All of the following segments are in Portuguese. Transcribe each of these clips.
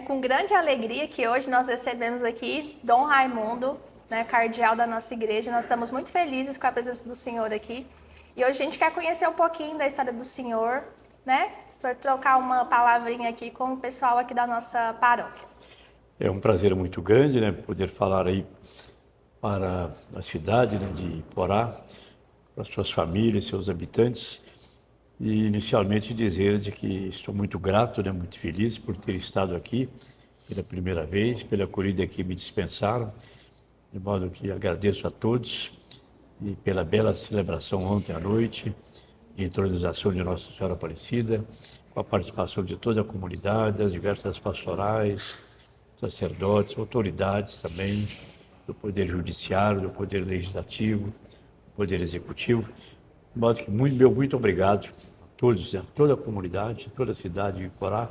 com grande alegria que hoje nós recebemos aqui Dom Raimundo, né, cardeal da nossa igreja. Nós estamos muito felizes com a presença do senhor aqui. E hoje a gente quer conhecer um pouquinho da história do senhor, né? Vai trocar uma palavrinha aqui com o pessoal aqui da nossa paróquia. É um prazer muito grande, né, poder falar aí para a cidade, né, de Iporá, para suas famílias, seus habitantes, e inicialmente dizer de que estou muito grato, né, muito feliz por ter estado aqui pela primeira vez, pela acolhida que me dispensaram, de modo que agradeço a todos e pela bela celebração ontem à noite, de intronização de Nossa Senhora Aparecida, com a participação de toda a comunidade, das diversas pastorais, sacerdotes, autoridades também, do Poder Judiciário, do Poder Legislativo, do Poder Executivo. De modo que muito obrigado a todos, a toda a comunidade, a toda a cidade de Iporá,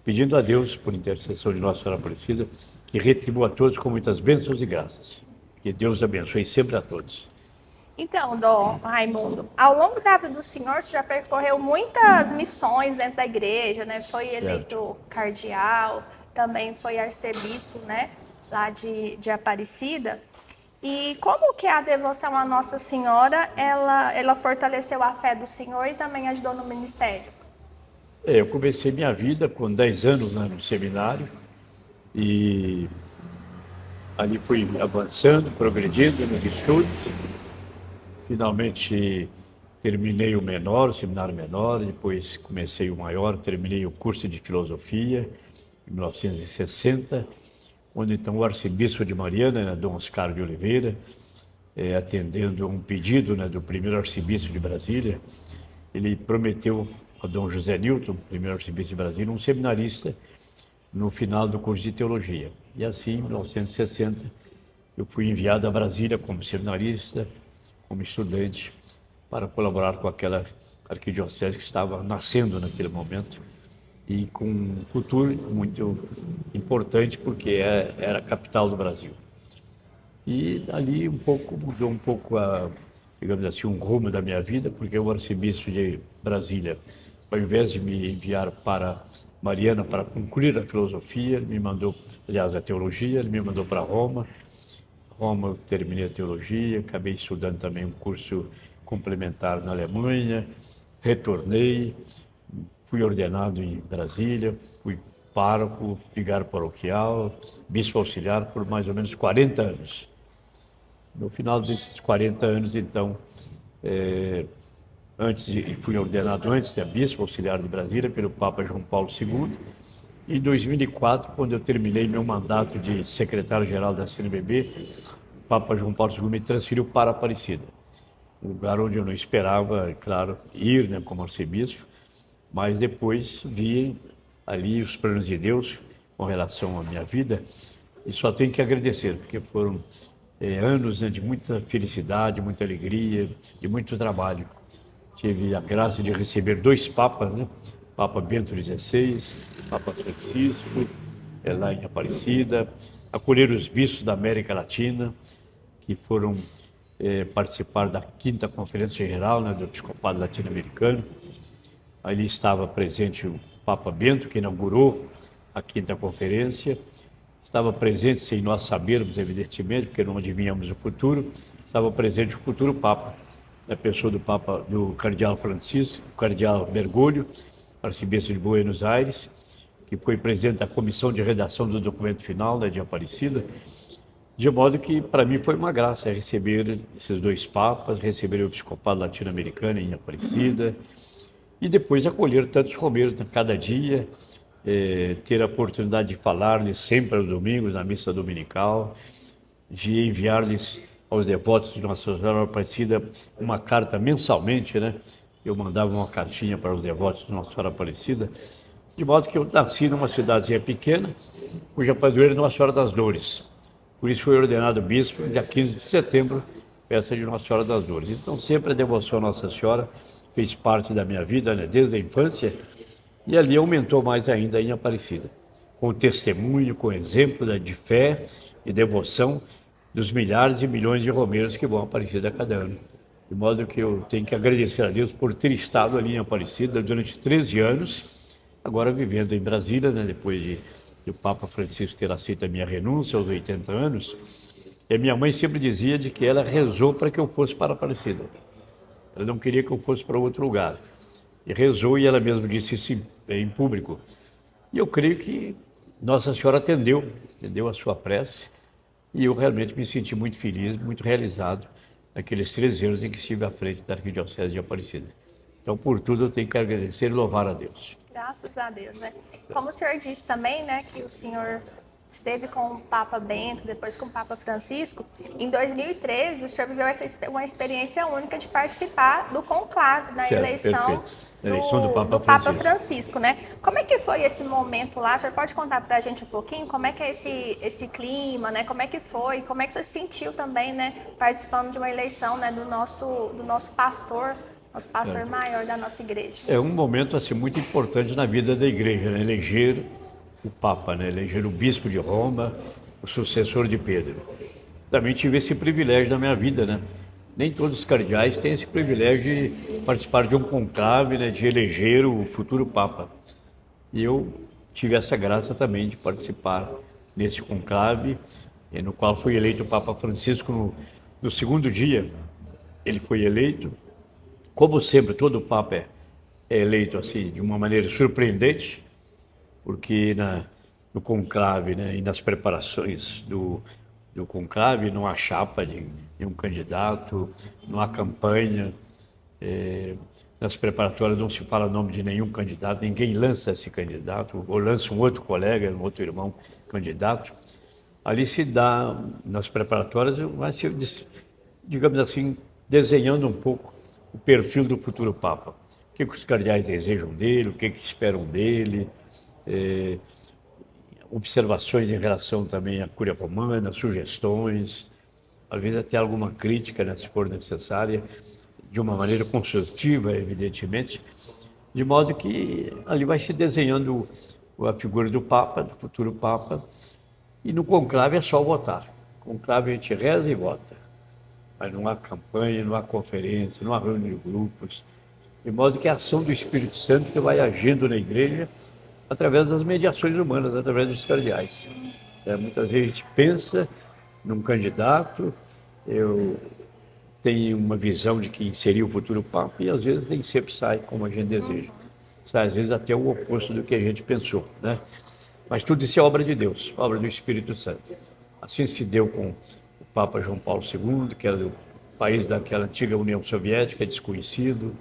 pedindo a Deus, por intercessão de Nossa Senhora Aparecida, que retribua a todos com muitas bênçãos e graças. Que Deus abençoe sempre a todos. Então, Dom Raimundo, ao longo da vida do senhor, você já percorreu muitas missões dentro da igreja, né? Foi eleito cardeal, também foi arcebispo, né? Lá de Aparecida. E como que a devoção à Nossa Senhora, ela fortaleceu a fé do senhor e também ajudou no ministério? Eu comecei minha vida com 10 anos, né, no seminário e ali fui avançando, progredindo nos estudos. Finalmente terminei o seminário menor, depois comecei o maior, terminei o curso de filosofia em 1960, onde então o arcebispo de Mariana, né, Dom Oscar de Oliveira, atendendo a um pedido, né, do primeiro arcebispo de Brasília, ele prometeu a Dom José Newton, primeiro arcebispo de Brasília, um seminarista no final do curso de teologia. E assim, em 1960, eu fui enviado a Brasília como seminarista, como estudante, para colaborar com aquela arquidiocese que estava nascendo naquele momento e com um futuro muito importante, porque era a capital do Brasil. E ali mudou um pouco digamos assim, um rumo da minha vida, porque o arcebispo de Brasília, ao invés de me enviar para Mariana para concluir a filosofia, ele me mandou, aliás, a teologia, ele me mandou para Roma. Roma eu terminei a teologia, acabei estudando também um curso complementar na Alemanha, retornei, fui ordenado em Brasília, fui pároco, vigário paroquial, bispo auxiliar por mais ou menos 40 anos. No final desses 40 anos, então, fui ordenado antes de bispo auxiliar de Brasília pelo Papa João Paulo II. Em 2004, quando eu terminei meu mandato de secretário-geral da CNBB, o Papa João Paulo II me transferiu para Aparecida, um lugar onde eu não esperava, claro, ir, né, como arcebispo, mas depois vi ali os planos de Deus com relação à minha vida e só tenho que agradecer, porque foram anos, né, de muita felicidade, muita alegria, de muito trabalho. Tive a graça de receber 2 papas, né? Papa Bento XVI, Papa Francisco, lá em Aparecida, acolher os bispos da América Latina, que foram participar da 5ª Conferência Geral, né, do Episcopado Latino-Americano. Ali estava presente o Papa Bento, que inaugurou a 5ª Conferência. Estava presente, sem nós sabermos, evidentemente, porque não adivinhamos o futuro, estava presente o futuro Papa, na pessoa do Cardeal Francisco, o Cardeal Bergoglio, arcebispo de Buenos Aires, que foi presidente da comissão de redação do documento final, né, de Aparecida, de modo que para mim foi uma graça receber esses 2 papas, receber o Episcopado Latino-Americano em Aparecida, e depois acolher tantos romeiros cada dia, ter a oportunidade de falar-lhes sempre aos domingos, na missa dominical, de enviar-lhes aos devotos de Nossa Senhora Aparecida uma carta mensalmente, né? Eu mandava uma cartinha para os devotos de Nossa Senhora Aparecida, de modo que eu nasci numa cidadezinha pequena, cuja padroeira é Nossa Senhora das Dores. Por isso fui ordenado bispo dia 15 de setembro, festa de Nossa Senhora das Dores. Então sempre a devoção a Nossa Senhora fez parte da minha vida, né, desde a infância, e ali aumentou mais ainda em Aparecida, com testemunho, com exemplo, né, de fé e devoção dos milhares e milhões de romeiros que vão a Aparecida a cada ano. De modo que eu tenho que agradecer a Deus por ter estado ali em Aparecida durante 13 anos, agora vivendo em Brasília, né, depois de do Papa Francisco ter aceito a minha renúncia aos 80 anos, e a minha mãe sempre dizia de que ela rezou para que eu fosse para Aparecida. Ela não queria que eu fosse para outro lugar. E rezou, e ela mesma disse isso em público. E eu creio que Nossa Senhora atendeu a sua prece, e eu realmente me senti muito feliz, muito realizado, naqueles 13 anos em que estive à frente da Arquidiocese de Aparecida. Então, por tudo, eu tenho que agradecer e louvar a Deus. Graças a Deus, né? Como o senhor disse também, né, que o senhor esteve com o Papa Bento, depois com o Papa Francisco, em 2013 o senhor viveu uma experiência única de participar do conclave, na eleição do Papa Francisco, né? Como é que foi esse momento lá? O senhor pode contar pra gente um pouquinho como é que é esse clima, né? Como é que foi? Como é que o senhor se sentiu também, né, participando de uma eleição, né, do nosso pastor maior da nossa igreja? É um momento assim muito importante na vida da igreja, né? Eleger o Papa, né? Eleger o Bispo de Roma, o sucessor de Pedro. Também tive esse privilégio na minha vida, né? Nem todos os cardeais têm esse privilégio de participar de um conclave, né? De eleger o futuro Papa. E eu tive essa graça também de participar desse conclave, no qual foi eleito o Papa Francisco no segundo dia. Ele foi eleito. Como sempre, todo Papa é eleito assim de uma maneira surpreendente, porque no conclave, né, e nas preparações do conclave não há chapa de um candidato, não há campanha, nas preparatórias não se fala o nome de nenhum candidato, ninguém lança esse candidato, ou lança um outro colega, um outro irmão candidato. Ali se dá, nas preparatórias, vai se, digamos assim, desenhando um pouco o perfil do futuro Papa. O que os cardeais desejam dele, o que esperam dele, observações em relação também à Cúria Romana, sugestões, às vezes até alguma crítica, né, se for necessária, de uma maneira construtiva, evidentemente, de modo que ali vai se desenhando a figura do Papa, do futuro Papa, e no conclave é só votar. No conclave a gente reza e vota. Mas não há campanha, não há conferência, não há reunião de grupos, de modo que a ação do Espírito Santo que vai agindo na igreja através das mediações humanas, através dos cardeais. Muitas vezes a gente pensa num candidato, eu tenho uma visão de quem seria o futuro Papa e às vezes nem sempre sai como a gente deseja. Sai às vezes até o oposto do que a gente pensou, né? Mas tudo isso é obra de Deus, obra do Espírito Santo. Assim se deu com o Papa João Paulo II, que era do país daquela antiga União Soviética, desconhecido.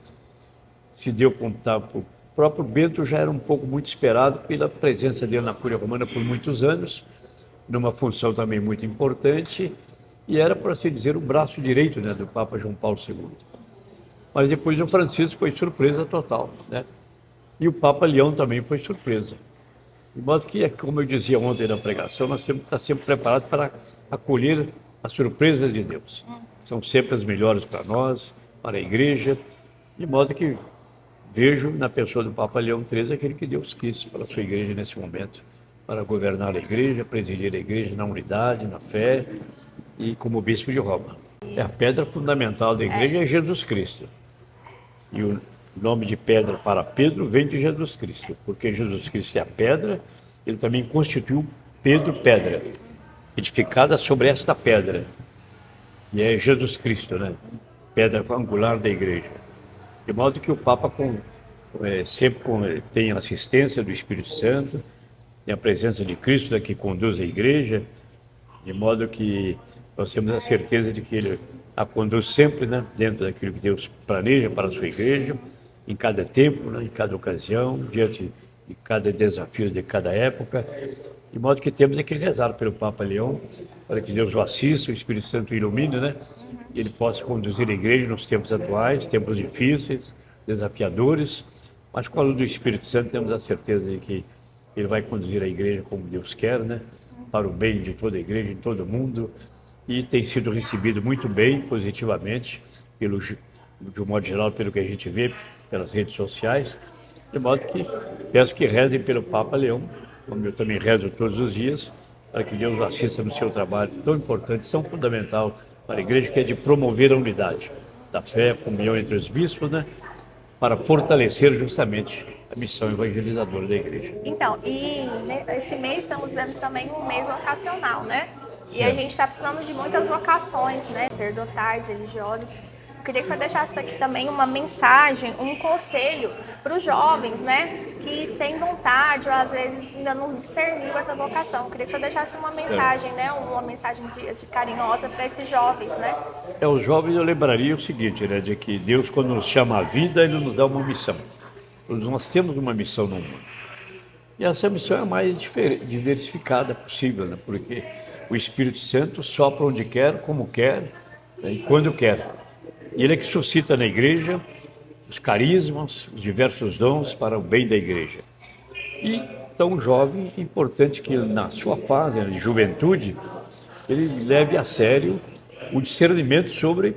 Se deu com o próprio Bento, já era um pouco muito esperado pela presença dele na Cúria Romana por muitos anos, numa função também muito importante, e era, por assim dizer, o braço direito, né, do Papa João Paulo II. Mas depois o Francisco foi surpresa total, né? E o Papa Leão também foi surpresa. De modo que, como eu dizia ontem na pregação, nós temos que estar sempre preparados para acolher as surpresas de Deus. São sempre as melhores para nós, para a igreja, de modo que vejo na pessoa do Papa Leão XIII aquele que Deus quis para a sua igreja nesse momento, para governar a igreja, presidir a igreja na unidade, na fé e como bispo de Roma. A pedra fundamental da igreja é Jesus Cristo. E o nome de pedra para Pedro vem de Jesus Cristo, porque Jesus Cristo é a pedra, ele também constituiu Pedro pedra, edificada sobre esta pedra. E é Jesus Cristo, né? Pedra angular da igreja. De modo que o Papa sempre tem a assistência do Espírito Santo, tem a presença de Cristo que conduz a igreja, de modo que nós temos a certeza de que ele a conduz sempre, né, dentro daquilo que Deus planeja para a sua igreja, em cada tempo, né, em cada ocasião, diante de cada desafio de cada época, de modo que temos que rezar pelo Papa Leão, para que Deus o assista, o Espírito Santo o ilumine, né, e ele possa conduzir a igreja nos tempos atuais, tempos difíceis, desafiadores, mas com a luz do Espírito Santo temos a certeza de que ele vai conduzir a igreja como Deus quer, né, para o bem de toda a igreja, em todo o mundo, e tem sido recebido muito bem, positivamente, de um modo geral, pelo que a gente vê pelas redes sociais, de modo que peço que rezem pelo Papa Leão, como eu também rezo todos os dias, para que Deus o assista no seu trabalho tão importante, tão fundamental para a igreja, que é de promover a unidade da fé, a comunhão entre os bispos, né? para fortalecer justamente a missão evangelizadora da igreja. Então, e esse mês estamos vendo também um mês vocacional, né? E a Certo. gente está precisando de muitas vocações, né? Sacerdotais, religiosas. Eu queria que você deixasse aqui também uma mensagem, um conselho para os jovens, né? Que têm vontade ou às vezes ainda não discerniu essa vocação. Eu queria que você deixasse uma mensagem, né? Uma mensagem de carinhosa para esses jovens, né? Os jovens eu lembraria o seguinte, né? De que Deus, quando nos chama à vida, Ele nos dá uma missão. Nós temos uma missão no mundo. E essa missão é a mais diversificada possível, né? Porque o Espírito Santo sopra onde quer, como quer, né? E quando quer. E Ele é que suscita na igreja os carismas, os diversos dons para o bem da igreja. E então o jovem, é importante que ele, na sua fase de juventude, ele leve a sério o discernimento sobre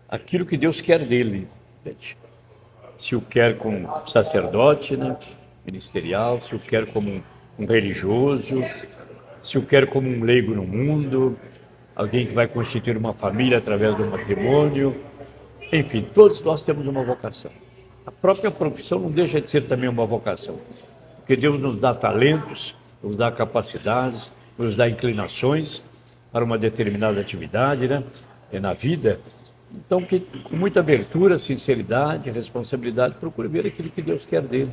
aquilo que Deus quer dele. Se o quer como sacerdote, né, ministerial, se o quer como um religioso, se o quer como um leigo no mundo, alguém que vai constituir uma família através do matrimônio. Enfim, todos nós temos uma vocação. A própria profissão não deixa de ser também uma vocação. Porque Deus nos dá talentos, nos dá capacidades, nos dá inclinações para uma determinada atividade, né, na vida. Então, que com muita abertura, sinceridade, responsabilidade, procure ver aquilo que Deus quer dele.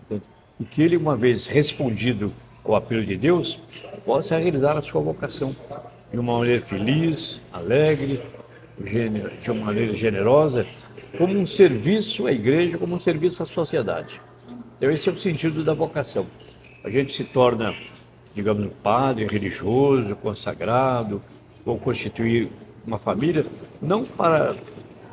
Entende? E que ele, uma vez respondido ao apelo de Deus, possa realizar a sua vocação de uma maneira feliz, alegre, de uma maneira generosa, como um serviço à igreja, como um serviço à sociedade. Então, esse é o sentido da vocação. A gente se torna, digamos, um padre religioso, consagrado, ou constituir uma família, não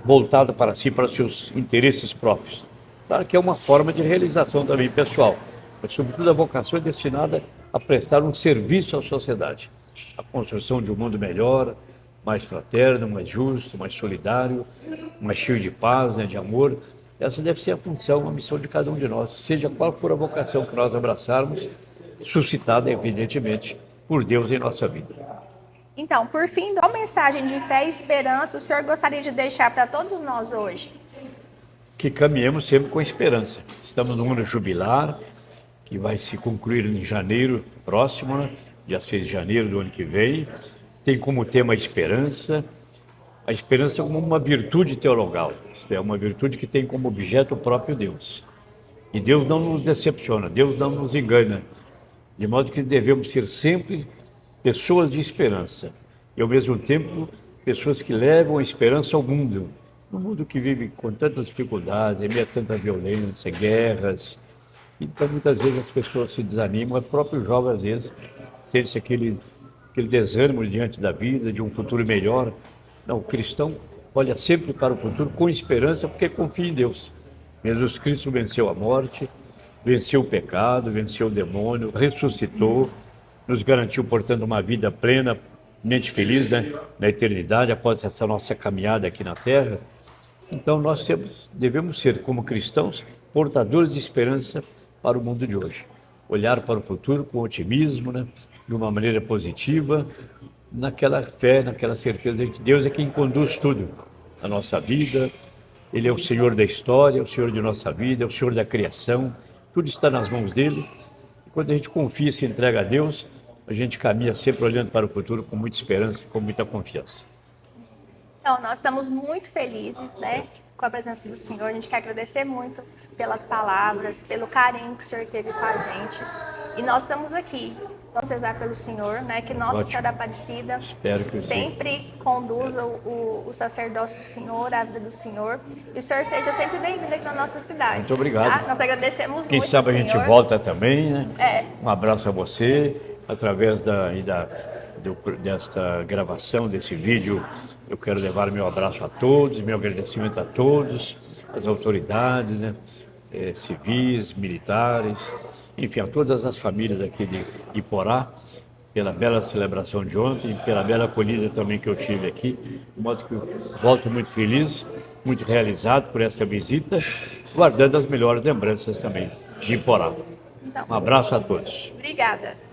voltada para si, para seus interesses próprios. Claro que é uma forma de realização também pessoal, mas sobretudo a vocação é destinada a prestar um serviço à sociedade, a construção de um mundo melhor, mais fraterno, mais justo, mais solidário, mais cheio de paz, né, de amor. Essa deve ser a função, a missão de cada um de nós, seja qual for a vocação que nós abraçarmos, suscitada, evidentemente, por Deus em nossa vida. Então, por fim, qual mensagem de fé e esperança o senhor gostaria de deixar para todos nós hoje? Que caminhemos sempre com esperança. Estamos num ano jubilar, que vai se concluir em janeiro próximo, né? Dia 6 de janeiro do ano que vem. Tem como tema a esperança como uma virtude teologal, isto é, uma virtude que tem como objeto o próprio Deus. E Deus não nos decepciona, Deus não nos engana, de modo que devemos ser sempre pessoas de esperança e, ao mesmo tempo, pessoas que levam a esperança ao mundo, no mundo que vive com tantas dificuldades, em meio a tanta violência, guerras. Então, muitas vezes as pessoas se desanimam, o próprio jovem, às vezes, sente aquele desânimo diante da vida, de um futuro melhor. Não, o cristão olha sempre para o futuro com esperança, porque confia em Deus. Jesus Cristo venceu a morte, venceu o pecado, venceu o demônio, ressuscitou, nos garantiu, portanto, uma vida plenamente feliz, né, na eternidade, após essa nossa caminhada aqui na Terra. Então, nós devemos ser, como cristãos, portadores de esperança para o mundo de hoje. Olhar para o futuro com otimismo, né, de uma maneira positiva, naquela fé, naquela certeza de que Deus é quem conduz tudo na nossa vida. Ele é o Senhor da história, é o Senhor de nossa vida, é o Senhor da criação. Tudo está nas mãos dele. E quando a gente confia e se entrega a Deus, a gente caminha sempre olhando para o futuro com muita esperança, com muita confiança. Então, nós estamos muito felizes, né, com a presença do Senhor. A gente quer agradecer muito pelas palavras, pelo carinho que o Senhor teve com a gente. E nós estamos aqui. Vamos rezar pelo Senhor, né, que Nossa Senhora Aparecida sempre conduza o sacerdócio do Senhor, a vida do Senhor. E o Senhor seja sempre bem-vindo aqui na nossa cidade. Muito obrigado. Tá? Nós agradecemos Quem muito, sabe a Senhor. gente volta também, né? É. Um abraço a você. Através desta gravação, desse vídeo, eu quero levar meu abraço a todos, meu agradecimento a todos, as autoridades, né, civis, militares, enfim, a todas as famílias aqui de Iporá, pela bela celebração de ontem, pela bela acolhida também que eu tive aqui, de modo que eu volto muito feliz, muito realizado por essa visita, guardando as melhores lembranças também de Iporá. Então, um abraço a todos. Obrigada.